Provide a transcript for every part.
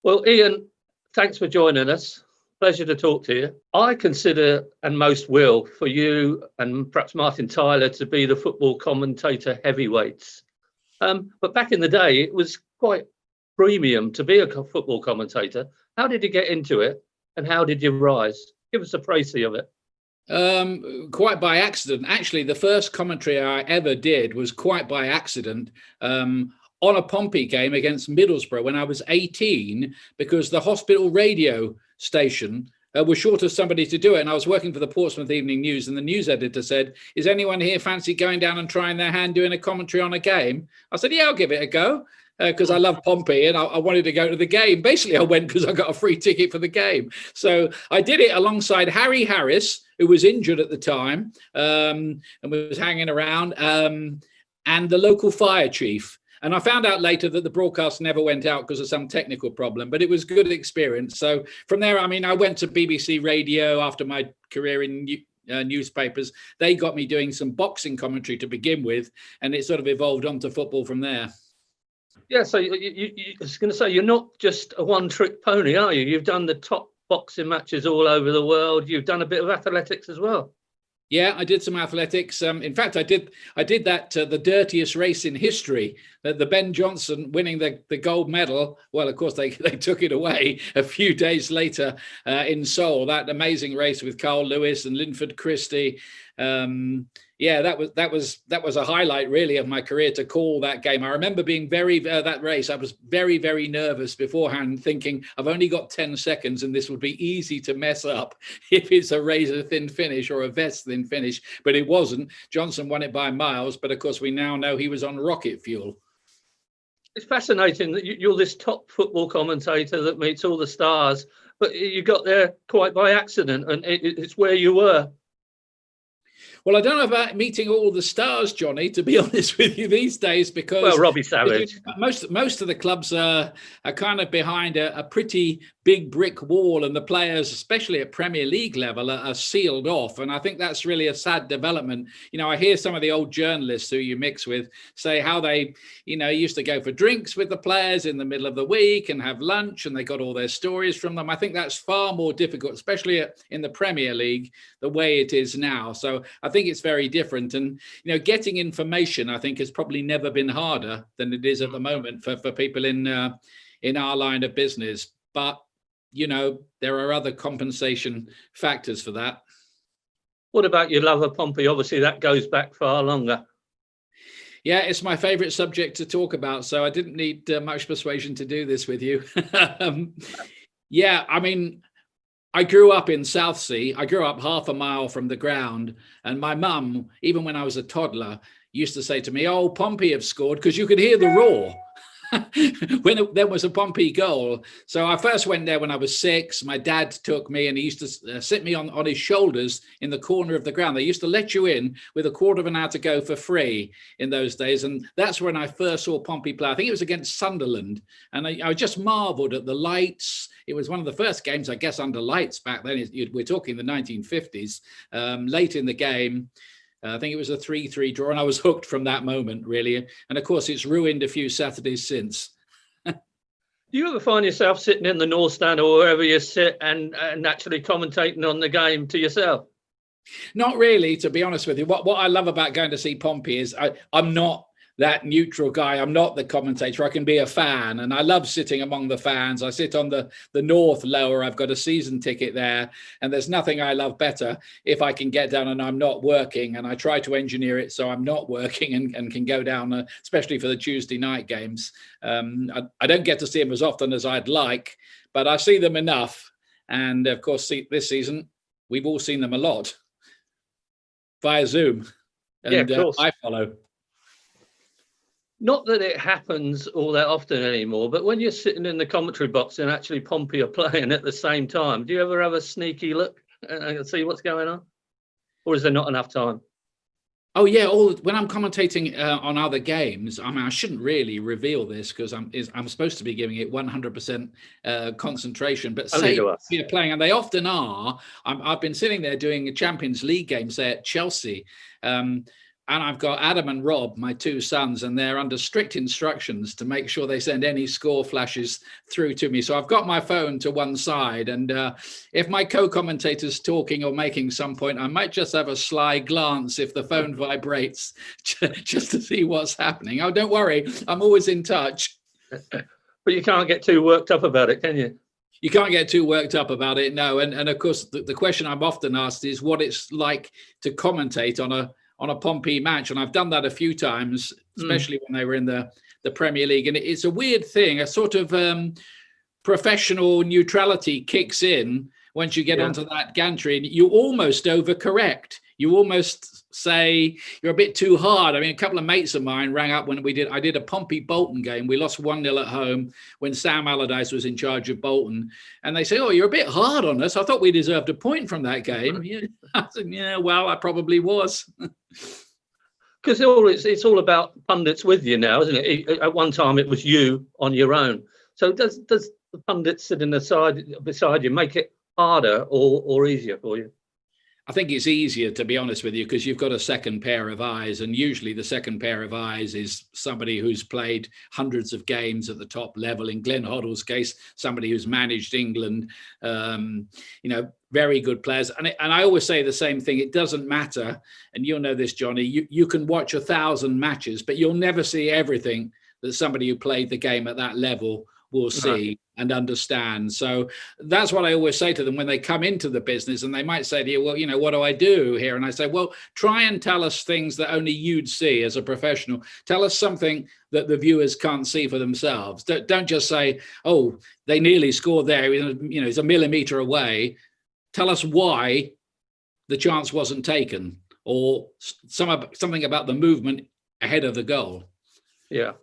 Well, Ian, thanks for joining us. Pleasure to talk to you. I consider, and most will, for you and perhaps Martin Tyler to be the football commentator heavyweights. But back in the day, it was quite premium to be a football commentator. How did you get into it, and how did you rise? Give us a précis of it. Quite by accident. Actually, the first commentary I ever did was quite by accident. On a Pompey game against Middlesbrough when I was 18, because the hospital radio station was short of somebody to do it. And I was working for the Portsmouth Evening News, and the news editor said, "Is anyone here fancy going down and trying their hand doing a commentary on a game?" I said, "Yeah, I'll give it a go," because I love Pompey and I wanted to go to the game. Basically, I went because I got a free ticket for the game. So I did it alongside Harry Harris, who was injured at the time and was hanging around, and the local fire chief. And I found out later that the broadcast never went out because of some technical problem, but it was a good experience. So from there, I went to BBC Radio after my career in newspapers. They got me doing some boxing commentary to begin with, and it sort of evolved onto football from there. Yeah, so I was going to say, you're not just a one-trick pony, are you? You've done the top boxing matches all over the world. You've done a bit of athletics as well. Yeah, I did some athletics. In fact, I did that the dirtiest race in history, the Ben Johnson winning the gold medal. Well, of course, they took it away a few days later in Seoul. That amazing race with Carl Lewis and Linford Christie. Yeah, that was a highlight really of my career to call that game. I remember being that race. I was very, very nervous beforehand, thinking I've only got 10 seconds and this would be easy to mess up if it's a razor thin finish or a vest thin finish. But it wasn't. Johnson won it by miles. But of course, we now know he was on rocket fuel. It's fascinating that you're this top football commentator that meets all the stars, but you got there quite by accident, and it's where you were. Well, I don't know about meeting all the stars, Johnny, to be honest with you these days, because Robbie Savage. Most of the clubs are kind of behind a pretty big brick wall, and the players, especially at Premier League level, are sealed off. And I think that's really a sad development. I hear some of the old journalists who you mix with say how they, used to go for drinks with the players in the middle of the week and have lunch, and they got all their stories from them. I think that's far more difficult, especially in the Premier League, the way it is now. So I think it's very different. And, getting information, I think, has probably never been harder than it is at the moment for people in our line of business. But, there are other compensation factors for that. What about your love of Pompey? Obviously, that goes back far longer. Yeah, it's my favorite subject to talk about. So I didn't need much persuasion to do this with you. Yeah, I grew up in Southsea. I grew up half a mile from the ground. And my mum, even when I was a toddler, used to say to me, "Oh, Pompey have scored," because you could hear the roar when there was a Pompey goal. So I first went there when I was 6. My dad took me, and he used to sit me on his shoulders in the corner of the ground. They used to let you in with a quarter of an hour to go for free in those days. And that's when I first saw Pompey play. I think it was against Sunderland. And I just marveled at the lights. It was one of the first games, I guess, under lights back then. We're talking the 1950s. Late in the game, I think it was a 3-3 draw, and I was hooked from that moment, really. And of course, it's ruined a few Saturdays since. Do you ever find yourself sitting in the North Stand or wherever you sit and actually commentating on the game to yourself? Not really, to be honest with you. What I love about going to see Pompey is I'm not that neutral guy. I'm not the commentator. I can be a fan, and I love sitting among the fans. I sit on the north lower. I've got a season ticket there, and there's nothing I love better if I can get down and I'm not working, and I try to engineer it so I'm not working and can go down, especially for the Tuesday night games. I don't get to see them as often as I'd like, but I see them enough. And of course, this season, we've all seen them a lot via Zoom. And yeah, of course. I follow. Not that it happens all that often anymore, but when you're sitting in the commentary box and actually Pompey are playing at the same time, do you ever have a sneaky look and see what's going on? Or is there not enough time? Oh, yeah. When I'm commentating on other games, I shouldn't really reveal this because I'm supposed to be giving it 100% concentration. But say you're playing, and they often are. I've been sitting there doing a Champions League game, say at Chelsea. And I've got Adam and Rob, my two sons, and they're under strict instructions to make sure they send any score flashes through to me. So I've got my phone to one side, and if my co-commentator's talking or making some point, I might just have a sly glance if the phone vibrates, just to see what's happening. Oh, don't worry, I'm always in touch. But you can't get too worked up about it, can you? You can't get too worked up about it, no. And of course, the question I'm often asked is what it's like to commentate on a Pompey match. And I've done that a few times, especially when they were in the Premier League. And it's a weird thing, a sort of professional neutrality kicks in once you get onto that gantry, and you almost overcorrect. You almost say you're a bit too hard. I mean, a couple of mates of mine rang up when I did a Pompey Bolton game. We lost 1-0 at home when Sam Allardyce was in charge of Bolton. And they say, oh, you're a bit hard on us. I thought we deserved a point from that game. Yeah. I said, yeah, well, I probably was. Because it's all about pundits with you now, isn't it? At one time, it was you on your own. So does the pundit sitting beside you make it harder or easier for you? I think it's easier, to be honest with you, because you've got a second pair of eyes, and usually the second pair of eyes is somebody who's played hundreds of games at the top level. In Glenn Hoddle's case, somebody who's managed England, very good players. And I always say the same thing. It doesn't matter, and you'll know this, Johnny, you can watch 1,000 matches, but you'll never see everything that somebody who played the game at that level will see and understand. So that's what I always say to them when they come into the business, and they might say to you, well, what do I do here? And I say, well, try and tell us things that only you'd see as a professional. Tell us something that the viewers can't see for themselves. Don't just say, oh, they nearly scored there, it's a millimeter away. Tell us why the chance wasn't taken, or something about the movement ahead of the goal. Yeah.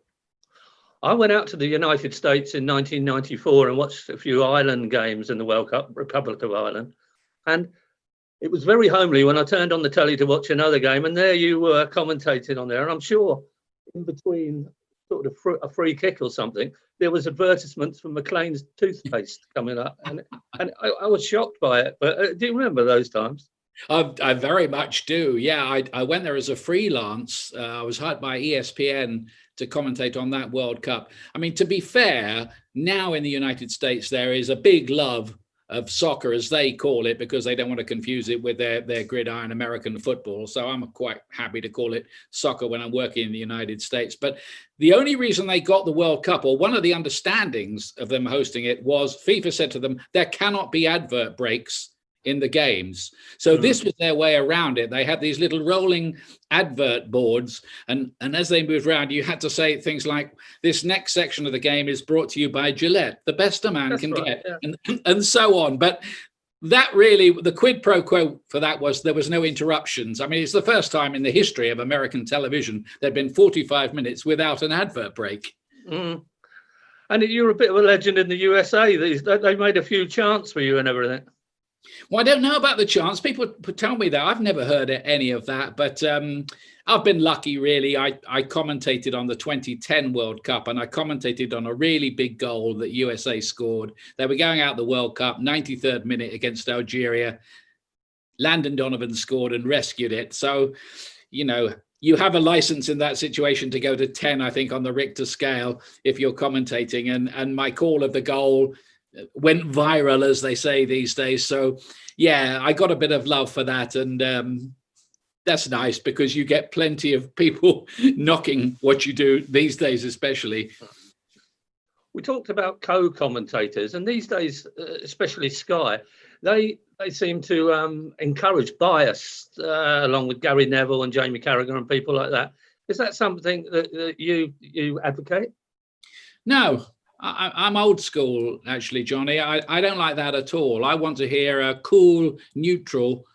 I went out to the United States in 1994 and watched a few Ireland games in the World Cup, Republic of Ireland. And it was very homely when I turned on the telly to watch another game, and there you were commentating on there. And I'm sure in between sort of a free kick or something, there was advertisements for McLean's toothpaste coming up. And I was shocked by it. But do you remember those times? I very much do. Yeah, I went there as a freelance. I was hired by ESPN to commentate on that World Cup. I mean, to be fair, now in the United States, there is a big love of soccer, as they call it, because they don't want to confuse it with their gridiron American football. So I'm quite happy to call it soccer when I'm working in the United States. But the only reason they got the World Cup, or one of the understandings of them hosting it, was FIFA said to them, there cannot be advert breaks in the games. So this was their way around it. They had these little rolling advert boards, and as they moved around, you had to say things like, this next section of the game is brought to you by Gillette, the best a man can get, and so on. But that really, the quid pro quo for that was there was no interruptions. I mean, it's the first time in the history of American television there'd been 45 minutes without an advert break. And you're a bit of a legend in the USA. They made a few chants for you and everything. Well, I don't know about the chance. People tell me that. I've never heard any of that, but I've been lucky, really. I commentated on the 2010 World Cup, and I commentated on a really big goal that USA scored. They were going out the World Cup, 93rd minute against Algeria. Landon Donovan scored and rescued it. So, you have a license in that situation to go to 10, I think, on the Richter scale if you're commentating. And my call of the goal went viral, as they say these days. So yeah, I got a bit of love for that, and that's nice because you get plenty of people knocking what you do these days, especially. We talked about co-commentators, and these days, especially Sky, they seem to encourage bias, along with Gary Neville and Jamie Carragher and people like that. Is that something that you advocate? No. I'm old school, actually, Johnny. I don't like that at all. I want to hear a cool, neutral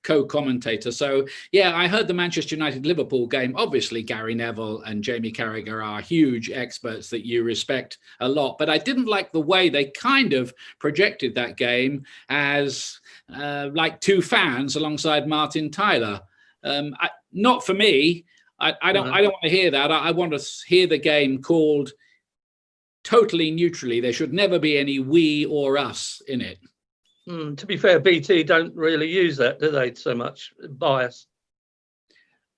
co-commentator. So, yeah, I heard the Manchester United-Liverpool game. Obviously, Gary Neville and Jamie Carragher are huge experts that you respect a lot. But I didn't like the way they kind of projected that game as like two fans alongside Martin Tyler. Not for me. I don't want to hear that. I want to hear the game called totally neutrally. There should never be any we or us in it. To be fair, BT don't really use that, do they, so much bias?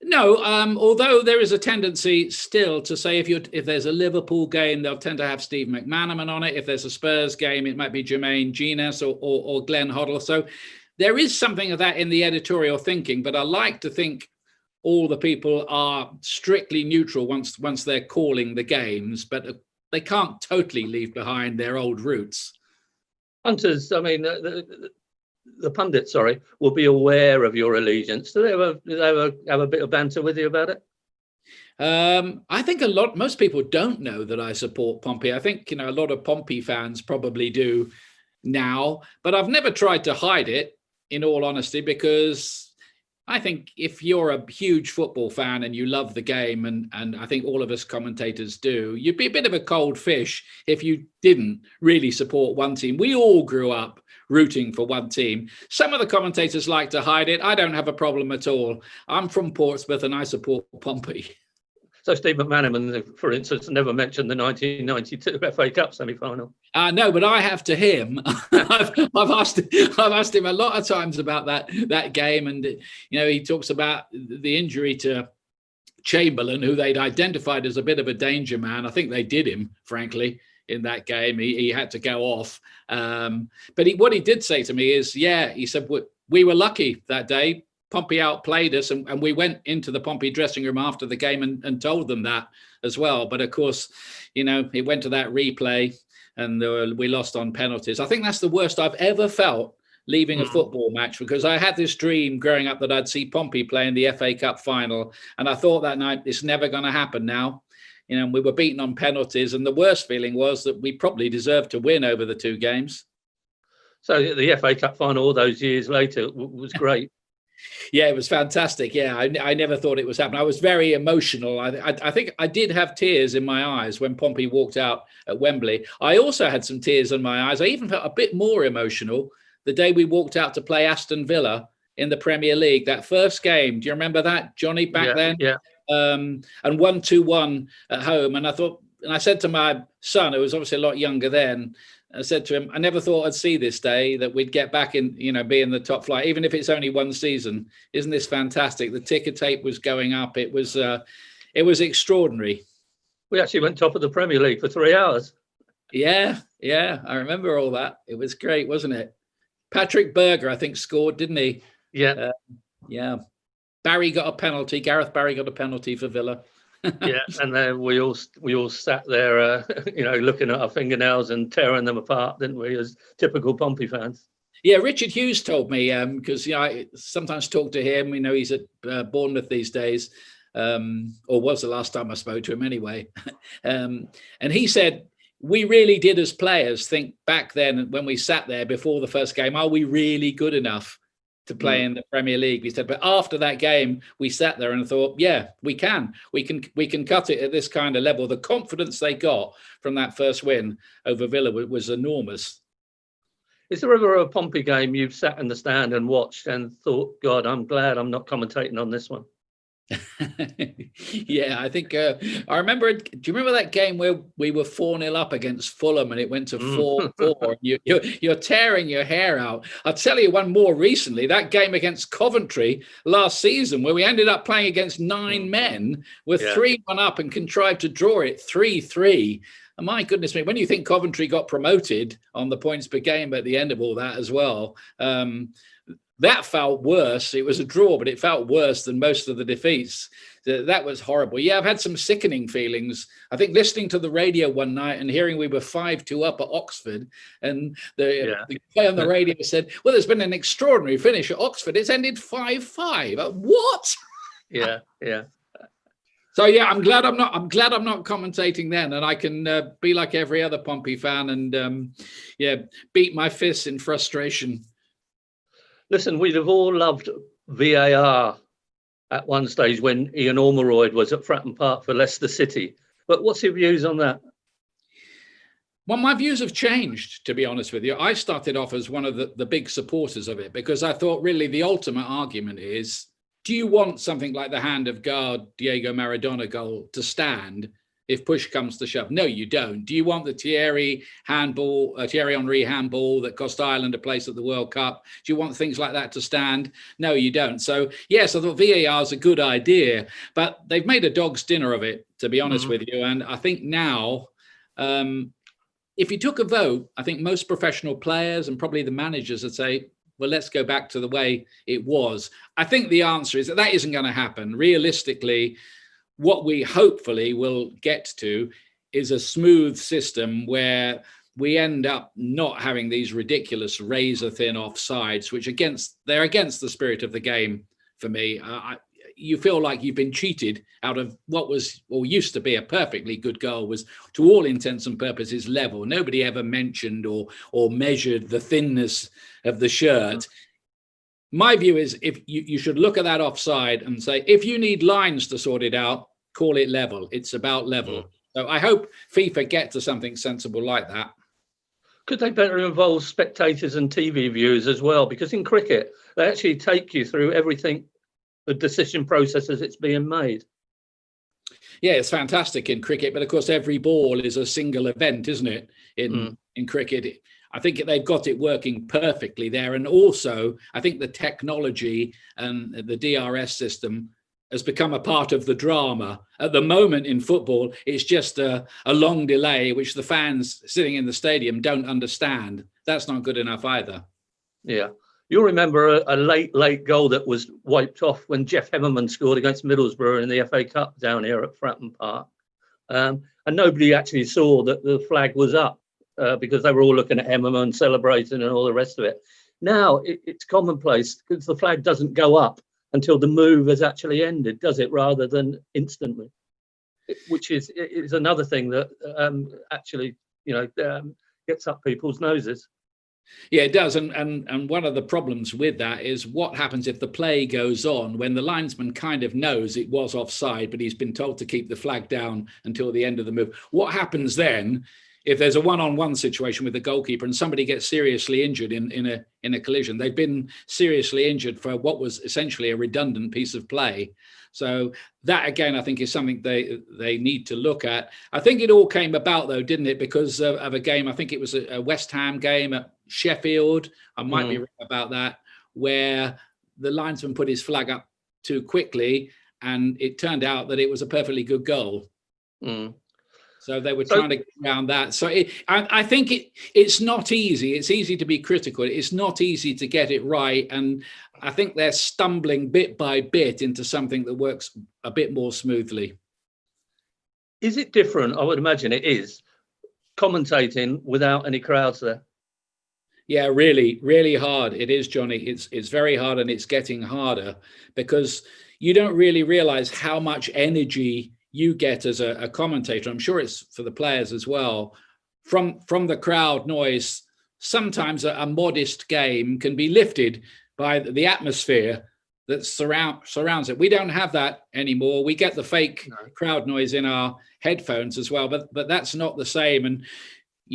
No, although there is a tendency still to say if there's a Liverpool game, they'll tend to have Steve McManaman on it. If there's a Spurs game, it might be Jermaine Genius or Glenn Hoddle. So there is something of that in the editorial thinking, but I like to think all the people are strictly neutral once they're calling the games, but they can't totally leave behind their old roots. Hunters, I mean, the pundits, sorry, will be aware of your allegiance. Do they ever have a bit of banter with you about it? I think most people don't know that I support Pompey. I think, a lot of Pompey fans probably do now, but I've never tried to hide it, in all honesty, because I think if you're a huge football fan and you love the game, and I think all of us commentators do, you'd be a bit of a cold fish if you didn't really support one team. We all grew up rooting for one team. Some of the commentators like to hide it. I don't have a problem at all. I'm from Portsmouth and I support Pompey. So Steve McManaman, for instance, never mentioned the 1992 FA Cup semi-final. No, but I have to him. I've asked him a lot of times about that game, and he talks about the injury to Chamberlain, who they'd identified as a bit of a danger man. I think they did him, frankly, in that game. He had to go off. But what he did say to me is, he said, we were lucky that day. Pompey outplayed us, and we went into the Pompey dressing room after the game and told them that as well. But of course, it went to that replay and we lost on penalties. I think that's the worst I've ever felt leaving a football match, because I had this dream growing up that I'd see Pompey play in the FA Cup final. And I thought that night, it's never going to happen now. We were beaten on penalties. And the worst feeling was that we probably deserved to win over the two games. So the FA Cup final all those years later was great. Yeah, it was fantastic. Yeah, I never thought it was happening. I was very emotional. I think I did have tears in my eyes when Pompey walked out at Wembley. I also had some tears in my eyes. I even felt a bit more emotional the day we walked out to play Aston Villa in the Premier League. That first game, do you remember that, Johnny, back then? Yeah. And 1-2-1 at home. And I said to my son, who was obviously a lot younger then, I said to him, I never thought I'd see this day, that we'd get back in, be in the top flight, even if it's only one season. Isn't this fantastic? The ticker tape was going up. It was extraordinary. We actually went top of the Premier League for 3 hours. Yeah. I remember all that. It was great, wasn't it? Patrick Berger, I think, scored, didn't he? Yeah. Yeah. Barry got a penalty. Gareth Barry got a penalty for Villa. Yeah, and then we all sat there, looking at our fingernails and tearing them apart, didn't we, as typical Pompey fans? Yeah, Richard Hughes told me, because I sometimes talk to him. He's at Bournemouth these days, or was the last time I spoke to him anyway. And he said, we really did as players think back then when we sat there before the first game, are we really good enough to play in the Premier League? We said, but after that game, we sat there and thought, yeah, we can cut it at this kind of level. The confidence they got from that first win over Villa was enormous. Is there ever a Pompey game you've sat in the stand and watched and thought, God, I'm glad I'm not commentating on this one? Yeah, I think I remember. Do you remember that game where we were 4-0 up against Fulham and it went to 4-4? You're tearing your hair out. I'll tell you one more recently. That game against Coventry last season, where we ended up playing against 9 men with 3-1 up and contrived to draw it 3-3. And my goodness me, when you think Coventry got promoted on the points per game at the end of all that as well, that felt worse. It was a draw, but it felt worse than most of the defeats. That was horrible. Yeah, I've had some sickening feelings. I think listening to the radio one night and hearing we were 5-2 up at Oxford, and the guy on the radio said, well, there's been an extraordinary finish at Oxford. It's ended 5-5. What? Yeah. So yeah, I'm glad I'm not commentating then, and I can be like every other Pompey fan and beat my fists in frustration. Listen, we'd have all loved VAR at one stage when Ian Ormerod was at Fratton Park for Leicester City. But what's your views on that? Well, my views have changed, to be honest with you. I started off as one of the big supporters of it because I thought really the ultimate argument is, do you want something like the hand of God, Diego Maradona goal to stand if push comes to shove. No, you don't. Do you want the Thierry Henry handball that cost Ireland a place at the World Cup? Do you want things like that to stand? No, you don't. So yes, I thought VAR is a good idea, but they've made a dog's dinner of it, to be honest with you. And I think now, if you took a vote, I think most professional players and probably the managers would say, well, let's go back to the way it was. I think the answer is that isn't going to happen. Realistically, what we hopefully will get to is a smooth system where we end up not having these ridiculous razor-thin offsides, which they're against the spirit of the game for me. You feel like you've been cheated out of what was or used to be a perfectly good goal, was to all intents and purposes level. Nobody ever mentioned or measured the thinness of the shirt. My view is if you should look at that offside and say, if you need lines to sort it out, call it level. It's about level. So I hope FIFA get to something sensible like that. Could they better involve spectators and TV viewers as well? Because in cricket, they actually take you through everything, the decision process as it's being made. Yeah, it's fantastic in cricket, but of course every ball is a single event, isn't it? In cricket, I think they've got it working perfectly there. And also, I think the technology and the DRS system has become a part of the drama. At the moment in football, it's just a long delay, which the fans sitting in the stadium don't understand. That's not good enough either. Yeah. You'll remember a late goal that was wiped off when Jeff Hemmerman scored against Middlesbrough in the FA Cup down here at Fratton Park. And nobody actually saw that the flag was up. Because they were all looking at Hemmerman celebrating and all the rest of it. Now it's commonplace because the flag doesn't go up until the move has actually ended, does it, rather than instantly, which is another thing that actually gets up people's noses. Yeah, it does. And one of the problems with that is what happens if the play goes on when the linesman kind of knows it was offside, but he's been told to keep the flag down until the end of the move. What happens then if there's a one-on-one situation with the goalkeeper and somebody gets seriously injured in a collision? They've been seriously injured for what was essentially a redundant piece of play. So that, again, I think is something they need to look at. I think it all came about, though, didn't it, because of a game, I think it was a West Ham game at Sheffield, I might be wrong about that, where the linesman put his flag up too quickly, and it turned out that it was a perfectly good goal. So they were trying to get around that. So I think it's not easy. It's easy to be critical. It's not easy to get it right. And I think they're stumbling bit by bit into something that works a bit more smoothly. Is it different? I would imagine it is, commentating without any crowds there. Yeah, really, really hard. It is, Johnny. It's very hard, and it's getting harder because you don't really realize how much energy you get as a commentator. I'm sure it's for the players as well. From the crowd noise, sometimes a modest game can be lifted by the atmosphere that surrounds it. We don't have that anymore. We get the fake crowd noise in our headphones as well, but that's not the same. And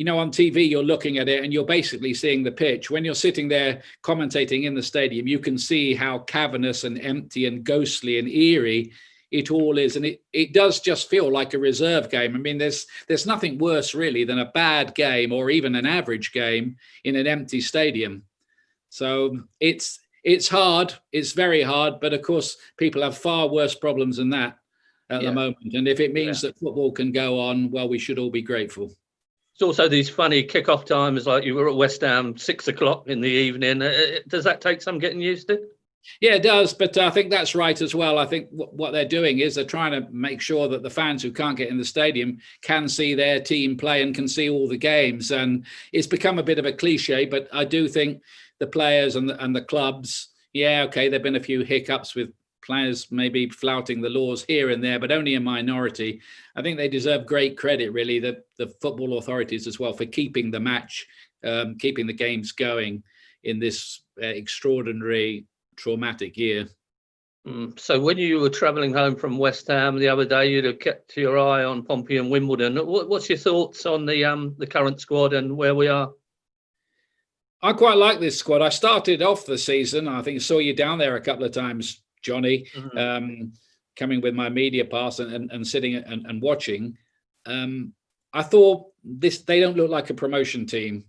on TV, you're looking at it and you're basically seeing the pitch. When you're sitting there commentating in the stadium, you can see how cavernous and empty and ghostly and eerie it all is. And it does just feel like a reserve game. I mean, there's nothing worse really than a bad game or even an average game in an empty stadium. So it's hard. It's very hard. But of course, people have far worse problems than that at the moment. And if it means that football can go on, well, we should all be grateful. It's also these funny kick-off times, like you were at West Ham, 6 o'clock in the evening. Does that take some getting used to? Yeah, it does. But I think that's right as well. I think what they're doing is they're trying to make sure that the fans who can't get in the stadium can see their team play and can see all the games. And it's become a bit of a cliche, but I do think the players and the clubs, there've been a few hiccups with players maybe flouting the laws here and there, but only a minority. I think they deserve great credit, really, the football authorities as well, for keeping the match, keeping the games going in this extraordinary traumatic year. So when you were travelling home from West Ham the other day, you'd have kept your eye on Pompey and Wimbledon. What's your thoughts on the current squad and where we are? I quite like this squad. I started off the season, I think I saw you down there a couple of times, Johnny, coming with my media pass and sitting and watching. I thought they don't look like a promotion team.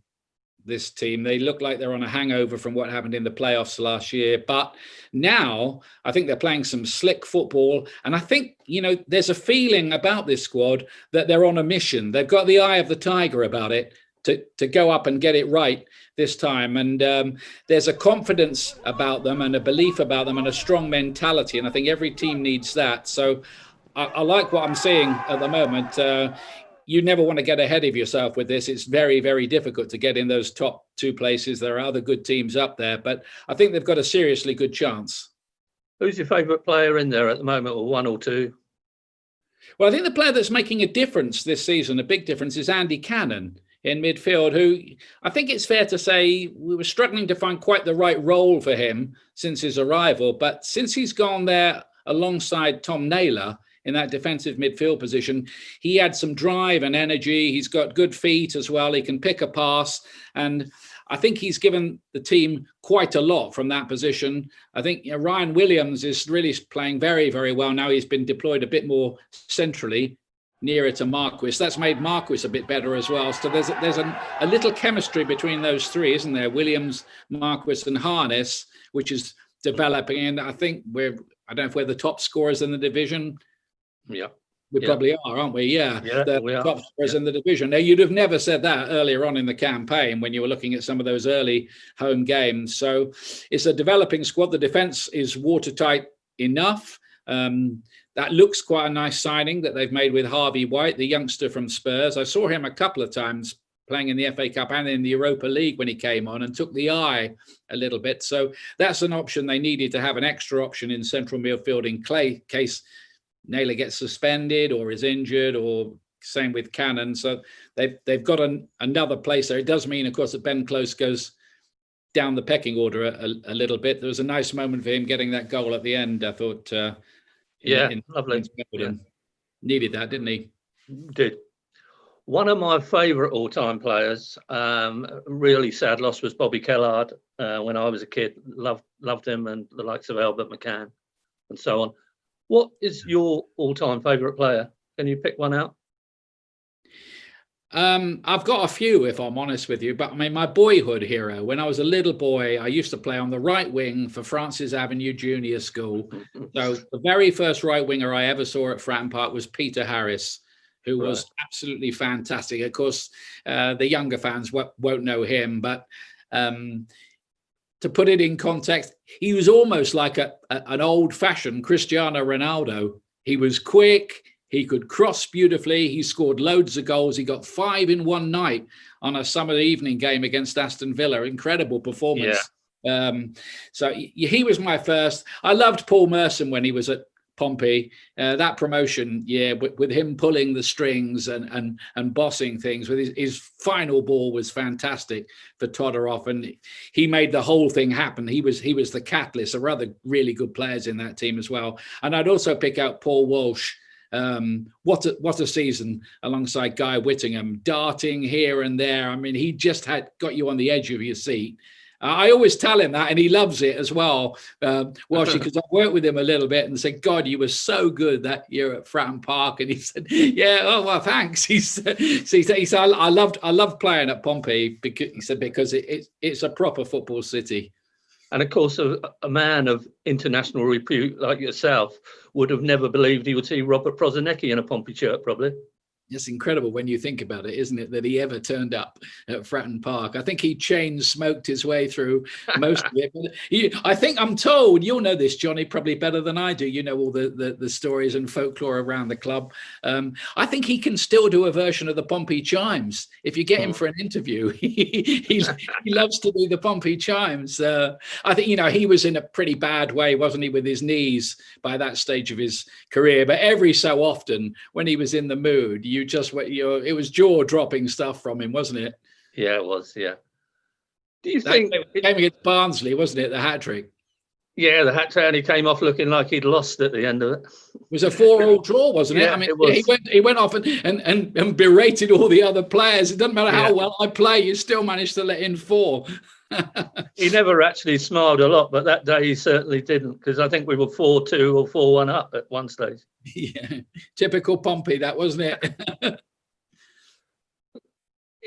This team, they look like they're on a hangover from what happened in the playoffs last year. But now I think they're playing some slick football. And I think, there's a feeling about this squad that they're on a mission. They've got the eye of the tiger about it to go up and get it right this time. And there's a confidence about them and a belief about them and a strong mentality. And I think every team needs that. So I like what I'm seeing at the moment. You never want to get ahead of yourself with this. It's very, very difficult to get in those top two places. There are other good teams up there, but I think they've got a seriously good chance. Who's your favourite player in there at the moment, or one or two? Well, I think the player that's making a difference this season, a big difference, is Andy Cannon in midfield, who I think it's fair to say we were struggling to find quite the right role for him since his arrival. But since he's gone there alongside Tom Naylor in that defensive midfield position, he had some drive and energy. He's got good feet as well. He can pick a pass. And I think he's given the team quite a lot from that position. I think Ryan Williams is really playing very, very well. Now he's been deployed a bit more centrally, nearer to Marquis. That's made Marquis a bit better as well. So there's a little chemistry between those three, isn't there? Williams, Marquis and Harness, which is developing. And I think I don't know if we're the top scorers in the division. Yeah. We probably are, aren't we? Yeah, we are. Top scorers in the division. Now, you'd have never said that earlier on in the campaign when you were looking at some of those early home games. So it's a developing squad. The defence is watertight enough. That looks quite a nice signing that they've made with Harvey White, the youngster from Spurs. I saw him a couple of times playing in the FA Cup and in the Europa League when he came on and took the eye a little bit. So that's an option they needed, to have an extra option in central midfield in case Naylor gets suspended or is injured, or same with Cannon. So they've got another place there. It does mean, of course, that Ben Close goes down the pecking order a little bit. There was a nice moment for him getting that goal at the end. I thought, lovely. Needed that, didn't he? Did. One of my favourite all-time players, really sad loss, was Bobby Kellard. When I was a kid, loved him, and the likes of Albert McCann and so on. What is your all-time favourite player? Can you pick one out? I've got a few, if I'm honest with you, but I mean, my boyhood hero, when I was a little boy, I used to play on the right wing for Francis Avenue Junior School. So the very first right winger I ever saw at Fratton Park was Peter Harris, who was absolutely fantastic. Of course, the younger fans won't know him, but to put it in context, he was almost like an old-fashioned Cristiano Ronaldo. He was quick. He could cross beautifully. He scored loads of goals. He got 5 in one night on a summer evening game against Aston Villa. Incredible performance. Yeah. So he was my first. I loved Paul Merson when he was at Pompey. That promotion, with him pulling the strings and bossing things with his final ball was fantastic for Todorov, and he made the whole thing happen. He was the catalyst. There were other really good players in that team as well. And I'd also pick out Paul Walsh. What a season alongside Guy Whittingham, darting here and there. I mean, he just got you on the edge of your seat. I always tell him that, and he loves it as well. Walsh, because I worked with him a little bit and said, God, you were so good that year at Fratton Park. And he said, yeah, oh, well, thanks. He said, I loved playing at Pompey because it's a proper football city. And of course, a man of international repute like yourself would have never believed he would see Robert Prosinecki in a Pompey shirt, probably. It's incredible when you think about it, isn't it, that he ever turned up at Fratton Park. I think he smoked his way through most of it. But I'm told, you'll know this, Johnny, probably better than I do. You know all the stories and folklore around the club. I think he can still do a version of the Pompey Chimes. If you get him for an interview, he loves to do the Pompey Chimes. I think, he was in a pretty bad way, wasn't he, with his knees by that stage of his career. But every so often, when he was in the mood, it was jaw-dropping stuff from him, wasn't it? Yeah, it was. Yeah. Do you think it came against Barnsley, wasn't it? The hat trick. Yeah, the hat trick, and he came off looking like he'd lost at the end of it. It was a 4-4 draw, wasn't it? Yeah, I mean, it was. He went off and berated all the other players. It doesn't matter how well I play, you still managed to let in 4. He never actually smiled a lot, but that day he certainly didn't, because I think we were 4-2 or 4-1 up at one stage. Yeah, typical Pompey, that wasn't it?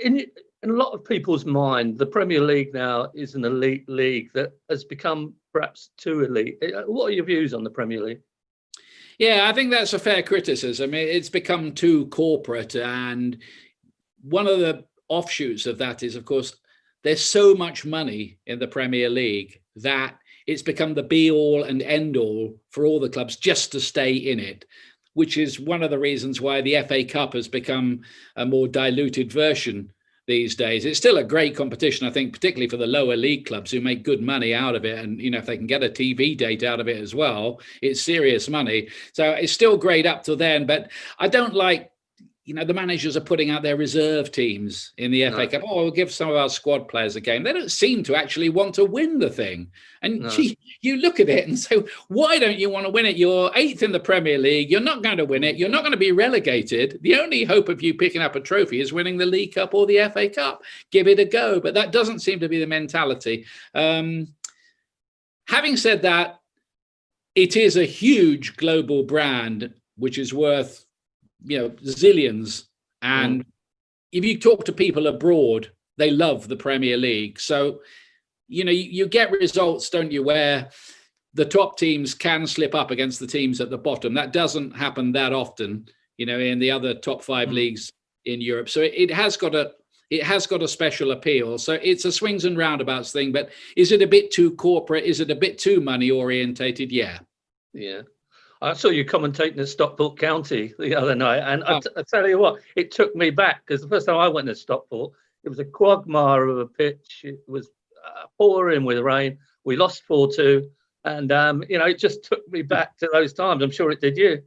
In a lot of people's mind, the Premier League now is an elite league that has become perhaps too elite. What are your views on the Premier League? Yeah, I think that's a fair criticism. It's become too corporate, and one of the offshoots of that is, of course, there's so much money in the Premier League that it's become the be all and end all for all the clubs just to stay in it, which is one of the reasons why the FA Cup has become a more diluted version these days. It's still a great competition, I think, particularly for the lower league clubs who make good money out of it. And, if they can get a TV date out of it as well, it's serious money. So it's still great up to then. But I don't like, the managers are putting out their reserve teams in the FA Cup. Oh, we'll give some of our squad players a game. They don't seem to actually want to win the thing. And you look at it and say, why don't you want to win it? You're 8th in the Premier League. You're not going to win it. You're not going to be relegated. The only hope of you picking up a trophy is winning the League Cup or the FA Cup. Give it a go. But that doesn't seem to be the mentality. Having said that, it is a huge global brand, which is worth zillions. And if you talk to people abroad, they love the Premier League. So, you get results, don't you, where the top teams can slip up against the teams at the bottom. That doesn't happen that often, in the other top 5 leagues in Europe. So it has got a special appeal. So it's a swings and roundabouts thing. But is it a bit too corporate? Is it a bit too money orientated? Yeah. Yeah. I saw you commentating at Stockport County the other night, and I tell you what, it took me back, because the first time I went to Stockport, it was a quagmire of a pitch. It was pouring with rain. We lost 4-2, and it just took me back to those times. I'm sure it did you.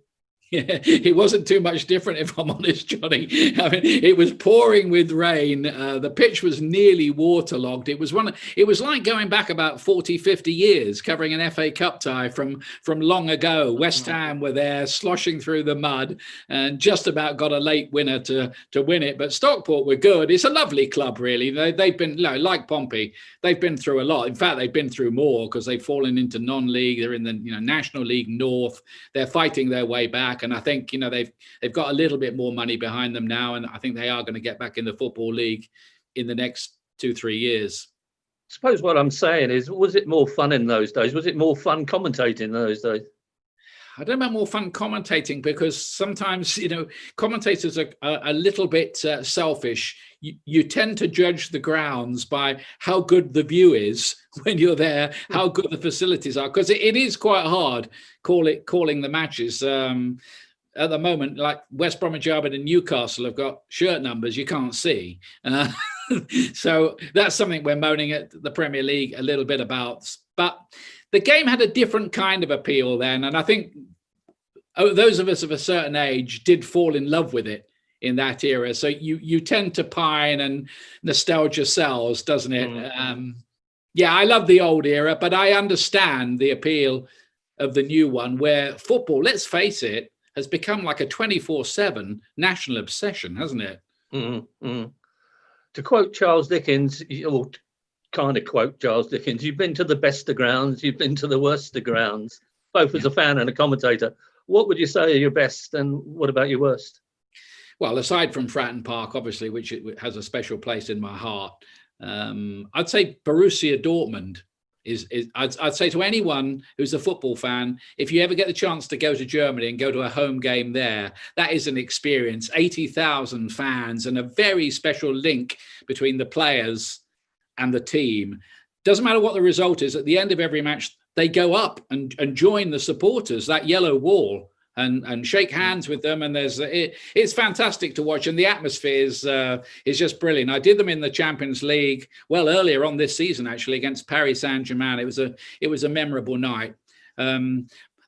Yeah, it wasn't too much different, if I'm honest, Johnny. It was pouring with rain. The pitch was nearly waterlogged. It was like going back about 40, 50 years, covering an FA Cup tie from long ago. West Ham were there, sloshing through the mud, and just about got a late winner to win it. But Stockport were good. It's a lovely club, really. They've been, like Pompey, they've been through a lot. In fact, they've been through more, because they've fallen into non-league. They're in the National League North. They're fighting their way back. And I think, they've got a little bit more money behind them now. And I think they are going to get back in the Football League in the next 2-3 years. I suppose what I'm saying is, was it more fun in those days? Was it more fun commentating in those days? I don't know about more fun commentating, because sometimes, commentators are a little bit selfish. You tend to judge the grounds by how good the view is when you're there, how good the facilities are, because it is quite hard calling the matches. At the moment, like West Bromwich Albion and Newcastle have got shirt numbers you can't see. So that's something we're moaning at the Premier League a little bit about. But the game had a different kind of appeal then. And I think those of us of a certain age did fall in love with it in that era. So you tend to pine, and nostalgia sells, doesn't it? Yeah, I love the old era, but I understand the appeal of the new one, where football, let's face it, has become like a 24/7 national obsession, hasn't it? To quote Charles Dickens, or kind of quote Charles Dickens, you've been to the best of grounds, you've been to the worst of grounds, both as a fan and a commentator. What would you say are your best, and what about your worst? Well, aside from Fratton Park, obviously, which it has a special place in my heart, I'd say Borussia Dortmund I'd say to anyone who's a football fan, if you ever get the chance to go to Germany and go to a home game there, that is an experience. 80,000 fans, and a very special link between the players and the team. Doesn't matter what the result is, at the end of every match, they go up and join the supporters, that yellow wall, and shake hands with them. And it's fantastic to watch. And the atmosphere is just brilliant. I did them in the Champions League, earlier on this season, actually, against Paris Saint-Germain. It was a memorable night. The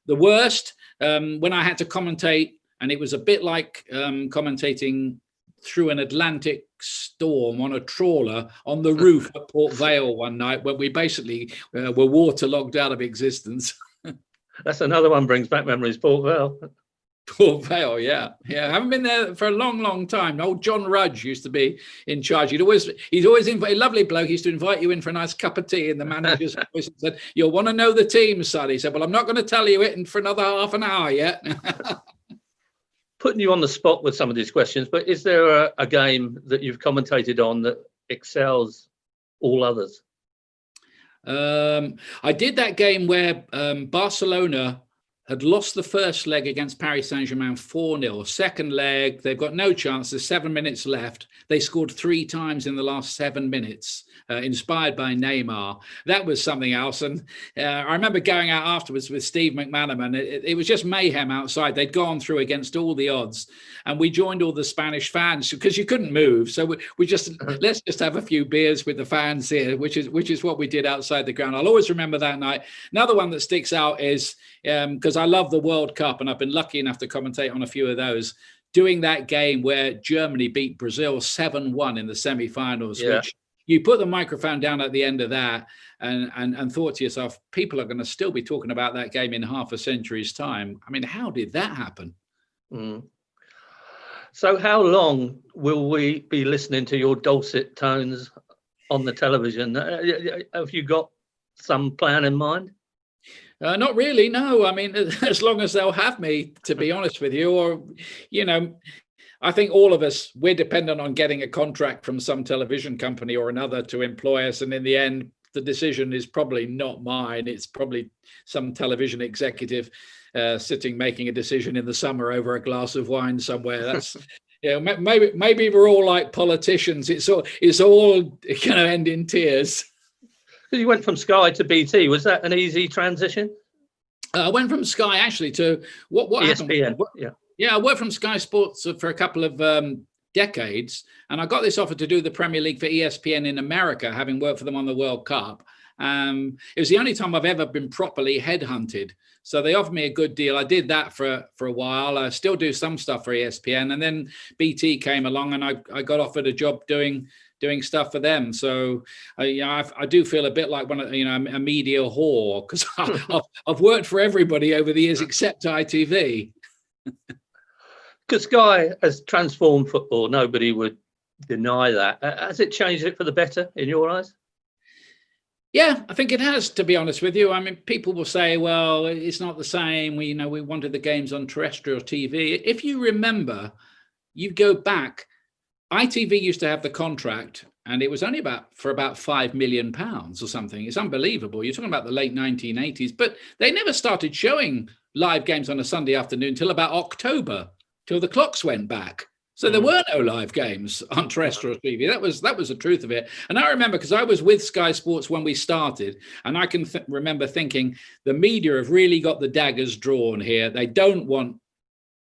worst, when I had to commentate, and it was a bit like commentating through an Atlantic storm on a trawler on the roof at Port Vale one night, when we basically were waterlogged out of existence. That's another one, brings back memories, Port Vale. Port Vale, yeah. I haven't been there for a long, long time. Old John Rudge used to be in charge. He's always invite a lovely bloke. He used to invite you in for a nice cup of tea, and the manager's voice said, "You'll want to know the team, son." He said, "Well, I'm not going to tell you it for another half an hour yet." Putting you on the spot with some of these questions, but is there a game that you've commentated on that excels all others? I did that game where Barcelona had lost the first leg against Paris Saint-Germain 4-0. Second leg, they've got no chance. There's 7 minutes left. They scored 3 times in the last 7 minutes, inspired by Neymar. That was something else. And I remember going out afterwards with Steve McManaman. It was just mayhem outside. They'd gone through against all the odds. And we joined all the Spanish fans because you couldn't move. So we just, let's just have a few beers with the fans here, which is what we did outside the ground. I'll always remember that night. Another one that sticks out is, because I love the World Cup and I've been lucky enough to commentate on a few of those, doing that game where Germany beat Brazil 7-1 in the semi-finals, which you put the microphone down at the end of that and thought to yourself, people are going to still be talking about that game in half a century's time. I mean, how did that happen? So how long will we be listening to your dulcet tones on the television? Have you got some plan in mind? Not really, no. I mean, as long as they'll have me, to be honest with you, or, I think all of us, we're dependent on getting a contract from some television company or another to employ us. And in the end, the decision is probably not mine. It's probably some television executive sitting, making a decision in the summer over a glass of wine somewhere. That's, maybe we're all like politicians. It's all going to end in tears. You went from Sky to BT. Was that an easy transition? I went from Sky actually to what ESPN. Happened? Yeah, I worked from Sky Sports for a couple of decades, and I got this offer to do the Premier League for ESPN in America, having worked for them on the World Cup. It was the only time I've ever been properly headhunted. So they offered me a good deal. I did that for a while. I still do some stuff for ESPN, and then BT came along, and I got offered a job doing stuff for them. So I do feel a bit like a media whore, because I've worked for everybody over the years except ITV. Because Sky has transformed football. Nobody would deny that. Has it changed it for the better in your eyes? Yeah, I think it has, to be honest with you. I mean, people will say, well, it's not the same. We wanted the games on terrestrial TV. If you remember, you go back, ITV used to have the contract, and it was only about £5 million or something. It's unbelievable. You're talking about the late 1980s, but they never started showing live games on a Sunday afternoon till about October, till the clocks went back. So there were no live games on terrestrial TV. That was the truth of it. And I remember, because I was with Sky Sports when we started, and I can remember thinking the media have really got the daggers drawn here. They don't want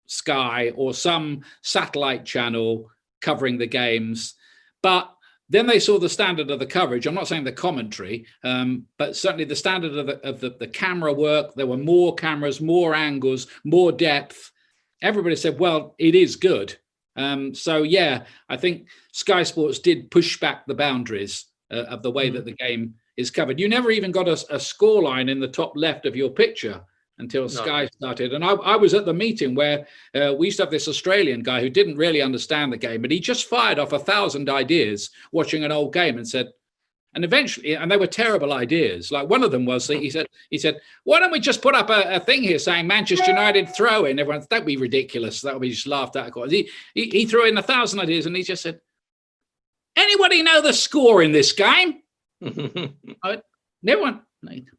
Sky or some satellite channel covering the games. But then they saw the standard of the coverage. I'm not saying the commentary, but certainly the standard of the camera work. There were more cameras, more angles, more depth. Everybody said, well, it is good. So, yeah, I think Sky Sports did push back the boundaries of the way that the game is covered. You never even got a scoreline in the top left of your picture until Sky started. And I was at the meeting where we used to have this Australian guy who didn't really understand the game, but he just fired off 1,000 ideas watching an old game and said, and eventually, and they were terrible ideas. Like one of them was, he said, why don't we just put up a thing here saying Manchester United throw in? Everyone, that'd be ridiculous. That would be just laughed at. He threw in 1,000 ideas, and he just said, anybody know the score in this game? No one.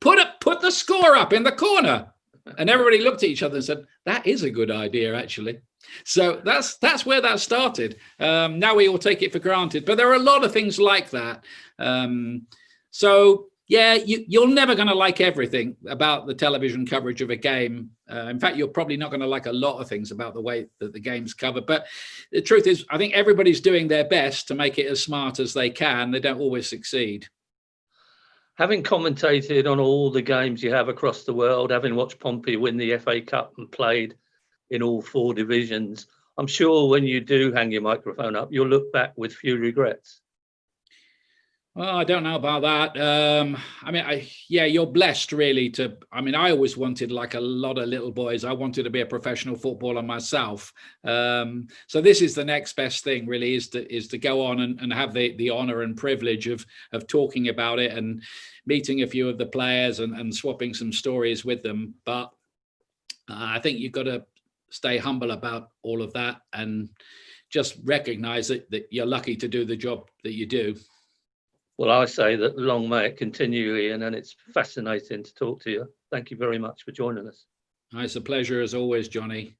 Put the score up in the corner. And everybody looked at each other and said, that is a good idea, actually. So that's where that started. Now we all take it for granted, but there are a lot of things like that. So yeah, you're never going to like everything about the television coverage of a game. In fact, you're probably not going to like a lot of things about the way that the game's covered. But the truth is, I think everybody's doing their best to make it as smart as they can. They don't always succeed. Having commentated on all the games you have across the world, having watched Pompey win the FA Cup and played in all 4 divisions, I'm sure when you do hang your microphone up, you'll look back with few regrets. Well, I don't know about that. I mean, yeah, you're blessed really I always wanted, like a lot of little boys, I wanted to be a professional footballer myself. So this is the next best thing really, is to go on and have the honor and privilege of talking about it and meeting a few of the players and swapping some stories with them. But I think you've got to stay humble about all of that and just recognize that you're lucky to do the job that you do. Well, I say that long may it continue, Ian, and it's fascinating to talk to you. Thank you very much for joining us. It's a pleasure as always, Johnny.